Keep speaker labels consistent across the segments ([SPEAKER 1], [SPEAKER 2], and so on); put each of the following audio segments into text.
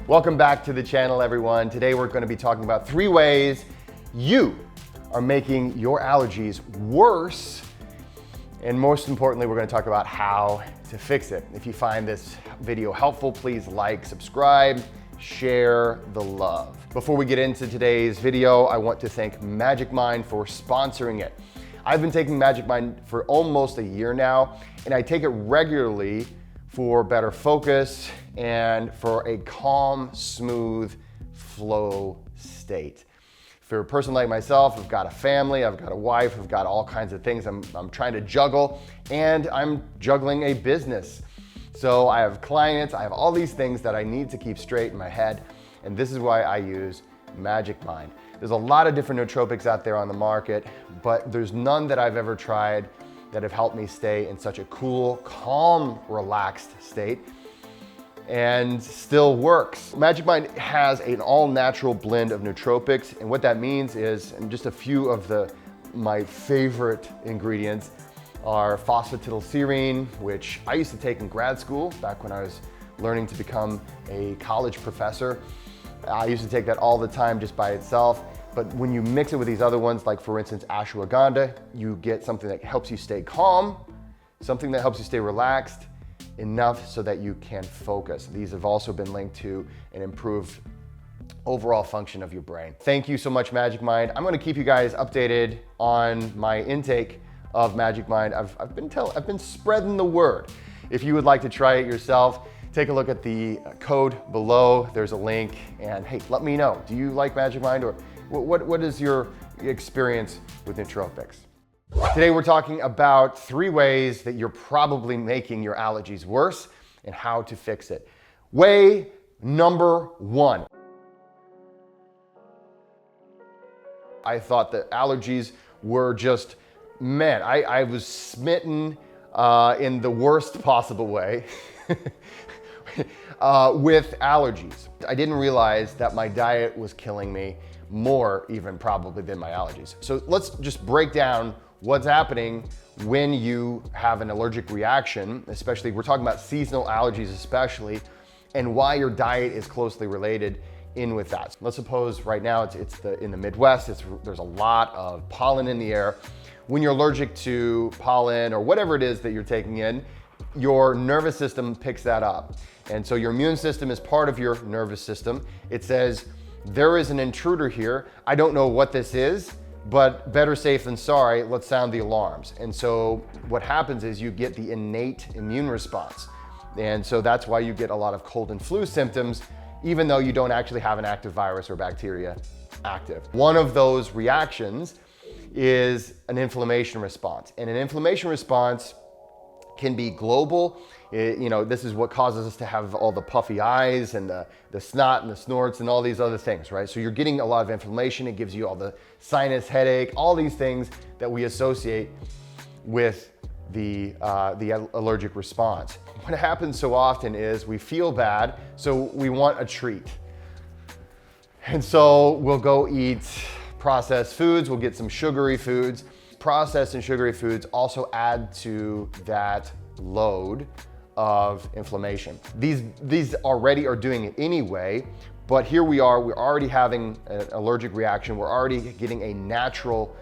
[SPEAKER 1] Welcome back to the channel, everyone. Today we're going to be talking about 3 ways you are making your allergies worse. And most importantly, we're going to talk about how to fix it. If you find this video helpful, please like, subscribe, share the love. Before we get into today's video, I want to thank Magic Mind for sponsoring it. I've been taking Magic Mind for almost a year now, and I take it regularly for better focus and for a calm, smooth flow state. For a person like myself, I've got a family, I've got a wife, I've got all kinds of things I'm trying to juggle, and I'm juggling a business. So I have clients, I have all these things that I need to keep straight in my head, and this is why I use Magic Mind. There's a lot of different nootropics out there on the market, but there's none that I've ever tried that have helped me stay in such a cool, calm, relaxed state and still works. Magic Mind has an all-natural blend of nootropics, and what that means is, and just a few of my favorite ingredients are phosphatidylserine, which I used to take in grad school back when I was learning to become a college professor. I used to take that all the time just by itself. But when you mix it with these other ones, like for instance, ashwagandha, you get something that helps you stay calm, something that helps you stay relaxed, enough so that you can focus. These have also been linked to an improved overall function of your brain. Thank you so much, Magic Mind. I'm gonna keep you guys updated on my intake of Magic Mind. I've been spreading the word. If you would like to try it yourself, take a look at the code below. There's a link, and hey, let me know. Do you like Magic Mind, or what is your experience with nootropics? Today we're talking about 3 ways that you're probably making your allergies worse and how to fix it. Way number 1. I thought that allergies were just, man, I was smitten in the worst possible way with allergies. I didn't realize that my diet was killing me more even probably than my allergies. So let's just break down what's happening when you have an allergic reaction, especially we're talking about seasonal allergies especially, and why your diet is closely related in with that. Let's suppose right now in the Midwest, there's a lot of pollen in the air. When you're allergic to pollen or whatever it is that you're taking in, your nervous system picks that up. And so your immune system is part of your nervous system. It says, there is an intruder here. I don't know what this is, but better safe than sorry, let's sound the alarms. And so what happens is you get the innate immune response. And so that's why you get a lot of cold and flu symptoms, even though you don't actually have an active virus or bacteria active. One of those reactions is an inflammation response. And an inflammation response can be global. This is what causes us to have all the puffy eyes and the snot and the snorts and all these other things, right? So you're getting a lot of inflammation. It gives you all the sinus headache, all these things that we associate with the allergic response. What happens so often is we feel bad, so we want a treat. And so we'll go eat processed foods, we'll get some sugary foods. Processed and sugary foods also add to that load of inflammation. These already are doing it anyway, but here we're already having an allergic reaction. We're already getting a natural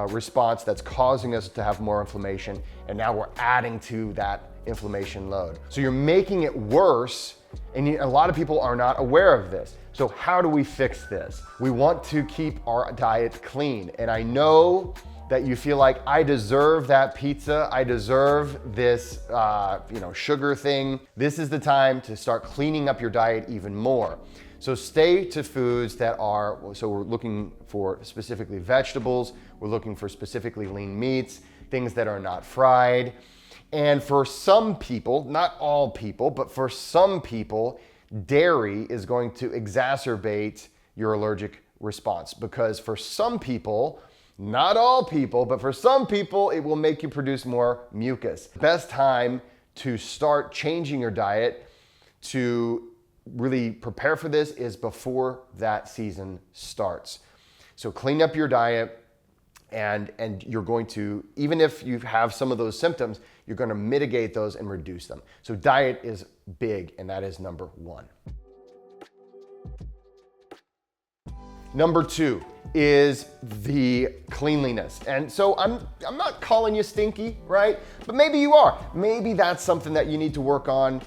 [SPEAKER 1] response that's causing us to have more inflammation, and now we're adding to that inflammation load. So you're making it worse, and a lot of people are not aware of this. So how do we fix this? We want to keep our diet clean, and I know that you feel like, I deserve that pizza, I deserve this sugar thing. This is the time to start cleaning up your diet even more. So stay to foods that so we're looking for specifically vegetables, we're looking for specifically lean meats, things that are not fried. And for some people, not all people, but for some people, dairy is going to exacerbate your allergic response, because for some people, not all people, but for some people, it will make you produce more mucus. Best time to start changing your diet to really prepare for this is before that season starts. So clean up your diet, and you're going to, even if you have some of those symptoms, you're going to mitigate those and reduce them. So diet is big, and that is number 1. Number 2 is the cleanliness. And so I'm not calling you stinky, right? But maybe you are. Maybe that's something that you need to work on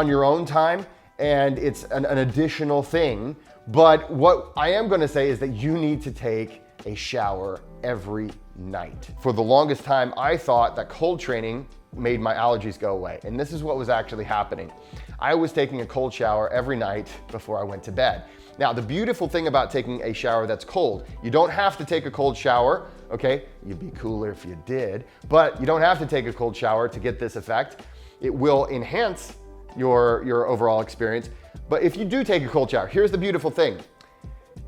[SPEAKER 1] your own time, and it's an additional thing. But what I am gonna say is that you need to take a shower every night. For the longest time, I thought that cold training made my allergies go away. And this is what was actually happening. I was taking a cold shower every night before I went to bed. Now, the beautiful thing about taking a shower that's cold, you don't have to take a cold shower, okay? You'd be cooler if you did, but you don't have to take a cold shower to get this effect. It will enhance your overall experience. But if you do take a cold shower, here's the beautiful thing.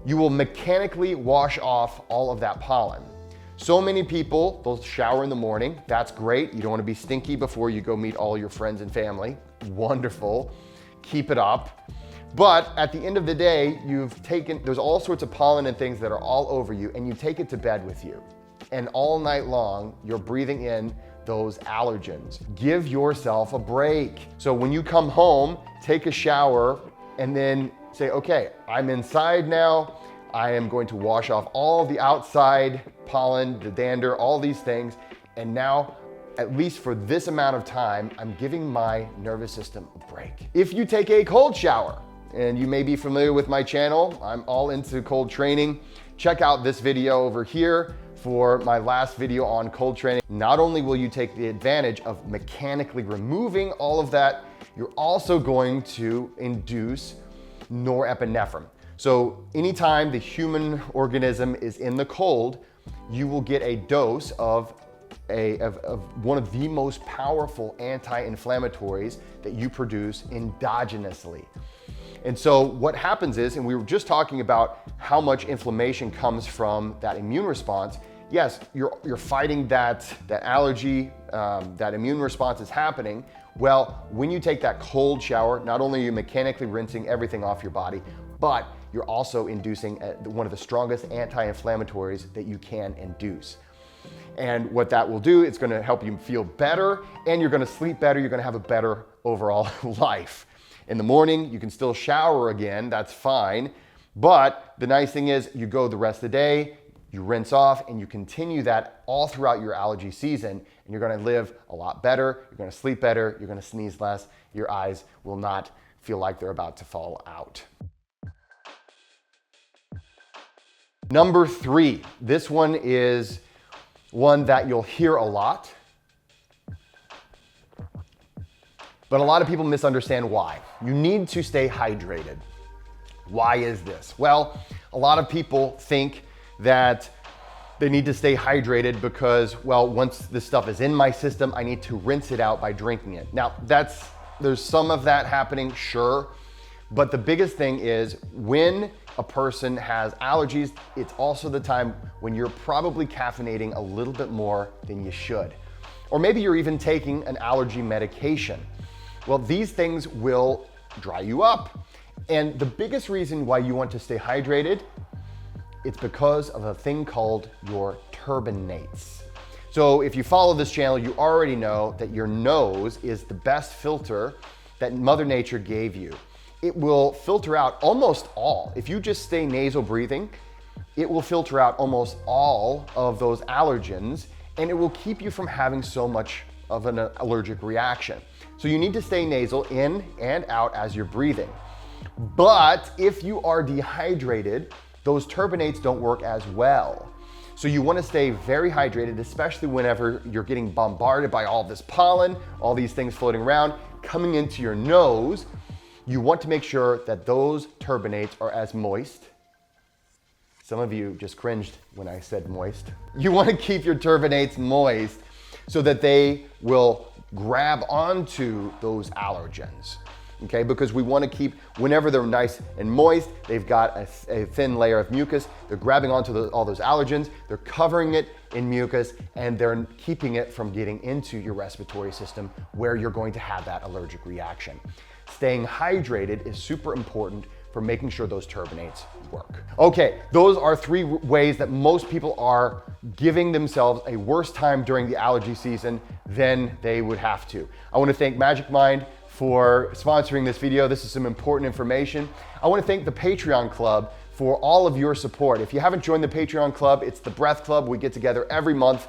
[SPEAKER 1] You will mechanically wash off all of that pollen. So many people, they'll shower in the morning. That's great. You don't want to be stinky before you go meet all your friends and family. Wonderful. Keep it up. But at the end of the day, there's all sorts of pollen and things that are all over you, and you take it to bed with you. And all night long, you're breathing in those allergens. Give yourself a break. So when you come home, take a shower and then say, okay, I'm inside now. I am going to wash off all the outside pollen, the dander, all these things. And now, at least for this amount of time, I'm giving my nervous system a break. If you take a cold shower, and you may be familiar with my channel, I'm all into cold training. Check out this video over here for my last video on cold training. Not only will you take the advantage of mechanically removing all of that, you're also going to induce norepinephrine. So anytime the human organism is in the cold, you will get a dose of one of the most powerful anti-inflammatories that you produce endogenously. And so what happens is, and we were just talking about how much inflammation comes from that immune response. Yes, you're fighting that allergy, that immune response is happening. Well, when you take that cold shower, not only are you mechanically rinsing everything off your body, but you're also inducing one of the strongest anti-inflammatories that you can induce. And what that will do, it's gonna help you feel better, and you're gonna sleep better, you're gonna have a better overall life. In the morning, you can still shower again, that's fine. But the nice thing is you go the rest of the day, you rinse off, and you continue that all throughout your allergy season, and you're gonna live a lot better, you're gonna sleep better, you're gonna sneeze less, your eyes will not feel like they're about to fall out. Number 3, this one is one that you'll hear a lot, but a lot of people misunderstand why. You need to stay hydrated. Why is this? Well, a lot of people think that they need to stay hydrated because, well, once this stuff is in my system, I need to rinse it out by drinking it. Now, there's some of that happening, sure, but the biggest thing is when a person has allergies, it's also the time when you're probably caffeinating a little bit more than you should. Or maybe you're even taking an allergy medication. Well, these things will dry you up. And the biggest reason why you want to stay hydrated, it's because of a thing called your turbinates. So if you follow this channel, you already know that your nose is the best filter that Mother Nature gave you. It will filter out almost all. If you just stay nasal breathing, it will filter out almost all of those allergens, and it will keep you from having so much of an allergic reaction. So you need to stay nasal in and out as you're breathing. But if you are dehydrated, those turbinates don't work as well. So you want to stay very hydrated, especially whenever you're getting bombarded by all this pollen, all these things floating around, coming into your nose. You want to make sure that those turbinates are as moist. Some of you just cringed when I said moist. You want to keep your turbinates moist so that they will grab onto those allergens, okay? Because we want to keep, whenever they're nice and moist, they've got a thin layer of mucus, they're grabbing onto all those allergens, they're covering it in mucus, and they're keeping it from getting into your respiratory system where you're going to have that allergic reaction. Staying hydrated is super important for making sure those turbinates work. Okay, those are 3 ways that most people are giving themselves a worse time during the allergy season than they would have to. I want to thank Magic Mind for sponsoring this video. This is some important information. I want to thank the Patreon Club for all of your support. If you haven't joined the Patreon club, it's the Breath Club. We get together every month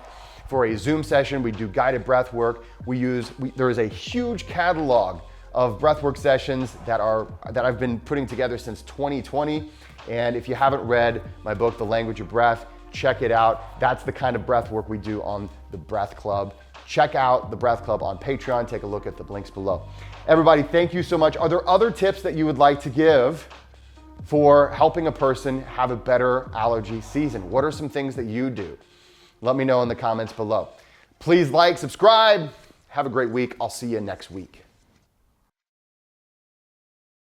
[SPEAKER 1] for a Zoom session. We do guided breath work. There is a huge catalog of breathwork sessions that I've been putting together since 2020. And if you haven't read my book, The Language of Breath, check it out. That's the kind of breath work we do on the Breath Club. Check out the Breath Club on Patreon. Take a look at the links below. Everybody, thank you so much. Are there other tips that you would like to give for helping a person have a better allergy season? What are some things that you do? Let me know in the comments below. Please like, subscribe. Have a great week. I'll see you next week.